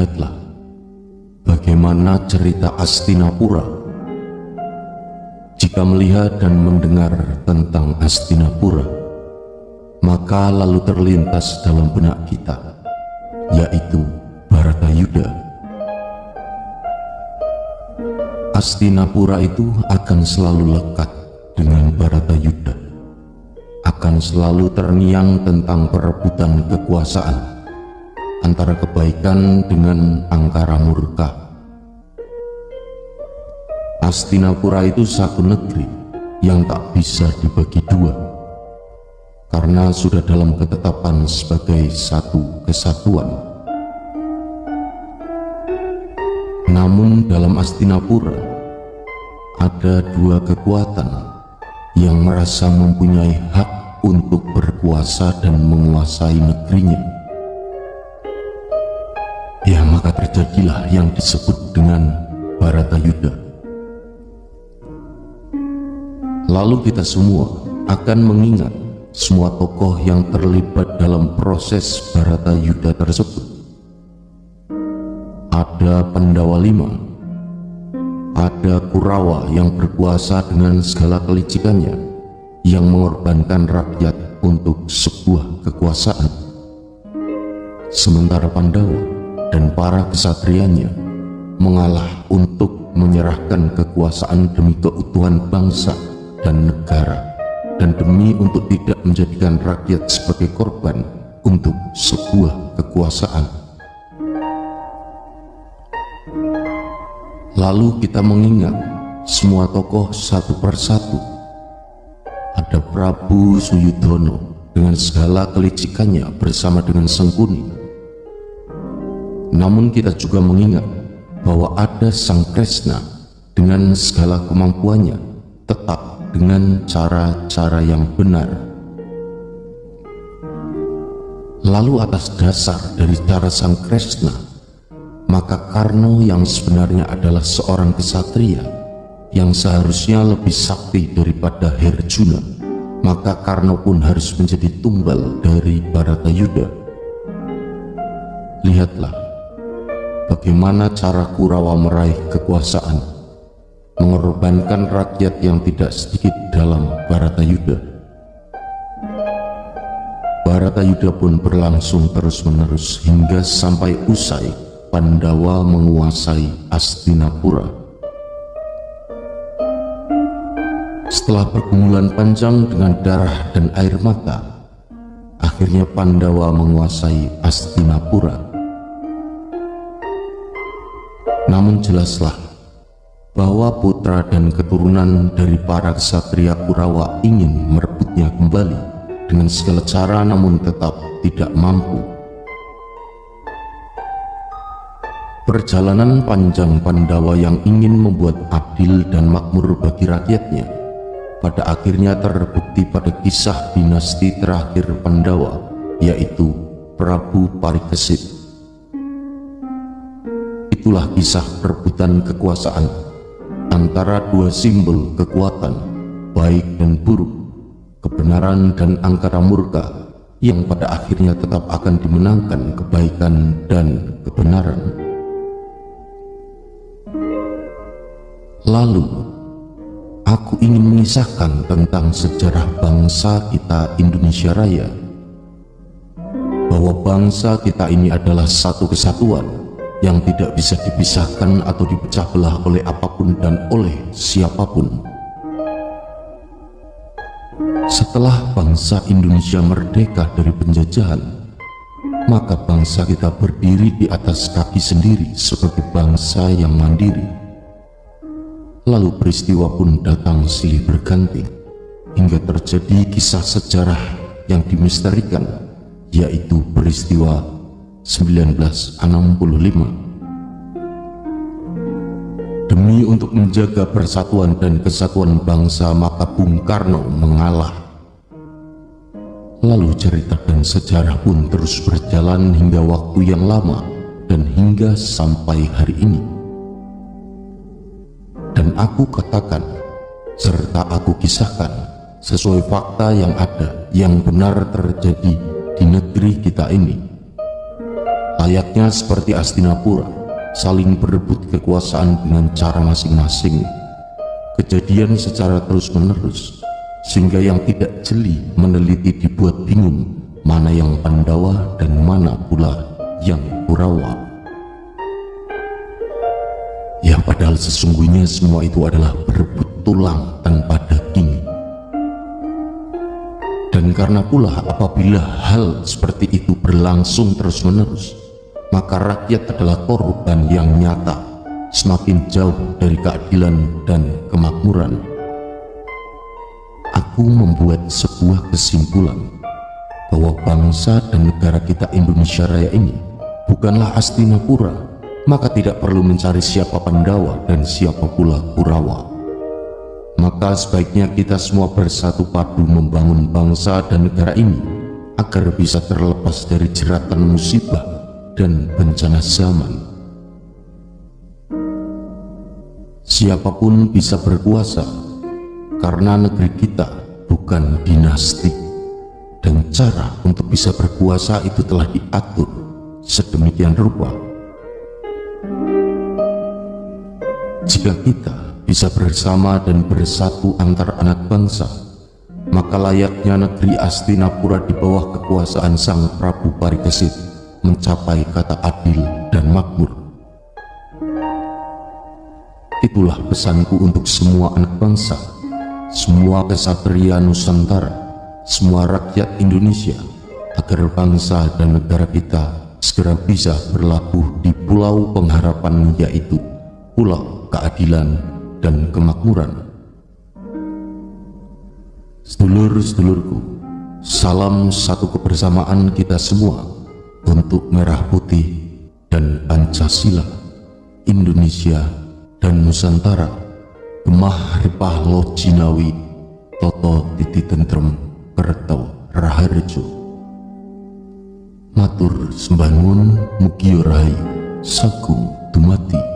Lihatlah bagaimana cerita Astinapura. Jika melihat dan mendengar tentang Astinapura, maka lalu terlintas dalam benak kita, yaitu Bharatayuda. Astinapura itu akan selalu lekat dengan Bharatayuda, akan selalu terngiang tentang perebutan kekuasaan antara kebaikan dengan angkara murka. Astinapura itu satu negeri yang tak bisa dibagi dua, karena sudah dalam ketetapan sebagai satu kesatuan. Namun dalam Astinapura ada dua kekuatan yang merasa mempunyai hak untuk berkuasa dan menguasai negerinya. Ya, maka terjadilah yang disebut dengan Bharatayuda. Lalu kita semua akan mengingat semua tokoh yang terlibat dalam proses Bharatayuda tersebut. Ada Pandawa V, ada Kurawa yang berkuasa dengan segala kelicikannya, yang mengorbankan rakyat untuk sebuah kekuasaan. Sementara Pandawa dan para kesatrianya mengalah untuk menyerahkan kekuasaan demi keutuhan bangsa dan negara, dan demi untuk tidak menjadikan rakyat sebagai korban untuk sebuah kekuasaan. Lalu kita mengingat semua tokoh satu persatu. Ada Prabu Suyudono dengan segala kelicikannya bersama dengan Sengkuni. Namun kita juga mengingat bahwa ada Sang Kresna dengan segala kemampuannya, tetap dengan cara-cara yang benar. Lalu atas dasar dari cara Sang Kresna, maka Karno yang sebenarnya adalah seorang kesatria yang seharusnya lebih sakti daripada Herjuna, maka Karno pun harus menjadi tumbal dari Bharatayuda. Lihatlah bagaimana cara Kurawa meraih kekuasaan, mengorbankan rakyat yang tidak sedikit dalam Bharatayuda. Bharatayuda pun berlangsung terus-menerus hingga sampai usai Pandawa menguasai Astinapura. Setelah pergumulan panjang dengan darah dan air mata, akhirnya Pandawa menguasai Astinapura. Namun jelaslah bahwa putra dan keturunan dari para ksatria Kurawa ingin merebutnya kembali dengan segala cara, namun tetap tidak mampu. Perjalanan panjang Pandawa yang ingin membuat adil dan makmur bagi rakyatnya pada akhirnya terbukti pada kisah dinasti terakhir Pandawa, yaitu Prabu Parikesit. Itulah kisah perebutan kekuasaan antara dua simbol kekuatan, baik dan buruk, kebenaran dan angkara murka, yang pada akhirnya tetap akan dimenangkan kebaikan dan kebenaran. Lalu aku ingin mengisahkan tentang sejarah bangsa kita Indonesia Raya, bahwa bangsa kita ini adalah satu kesatuan yang tidak bisa dipisahkan atau dipecah belah oleh apapun dan oleh siapapun. Setelah bangsa Indonesia merdeka dari penjajahan, maka bangsa kita berdiri di atas kaki sendiri sebagai bangsa yang mandiri. Lalu peristiwa pun datang silih berganti, hingga terjadi kisah sejarah yang dimisterikan, yaitu peristiwa 1965. Demi untuk menjaga persatuan dan kesatuan bangsa, maka Bung Karno mengalah. Lalu cerita dan sejarah pun terus berjalan hingga waktu yang lama dan hingga sampai hari ini. Dan aku katakan serta aku kisahkan sesuai fakta yang ada, yang benar terjadi di negeri kita ini. layaknya seperti Hastinapura saling berebut kekuasaan dengan cara masing-masing. Kejadian secara terus-menerus, sehingga yang tidak jeli meneliti dibuat bingung mana yang Pandawa dan mana pula yang Kurawa. Ya, padahal sesungguhnya semua itu adalah berebut tulang tanpa daging. Dan karena pula apabila hal seperti itu berlangsung terus-menerus, maka rakyat adalah korban yang nyata, semakin jauh dari keadilan dan kemakmuran. Aku membuat sebuah kesimpulan bahwa bangsa dan negara kita Indonesia Raya ini bukanlah Hastinapura, maka tidak perlu mencari siapa Pandawa dan siapa pula Kurawa. Maka sebaiknya kita semua bersatu padu membangun bangsa dan negara ini agar bisa terlepas dari jeratan musibah dan bencana zaman. Siapapun bisa berkuasa, karena negeri kita bukan dinasti, dan cara untuk bisa berkuasa itu telah diatur sedemikian rupa. Jika kita bisa bersama dan bersatu antar anak bangsa, maka layaknya negeri Hastinapura di bawah kekuasaan Sang Prabu Parikesit mencapai kata adil dan makmur. Itulah pesanku untuk semua anak bangsa, semua kesatria Nusantara, semua rakyat Indonesia, agar bangsa dan negara kita segera bisa berlabuh di pulau pengharapan, yaitu pulau keadilan dan kemakmuran. Sedulur-sedulurku, salam satu kebersamaan kita semua untuk Merah Putih dan Pancasila, Indonesia dan Nusantara. Gemah ripah lo Cinawi, toto titi tentrem kertau raharjo. Matur sembah nuwun, mugi rahayu, sagung dumati.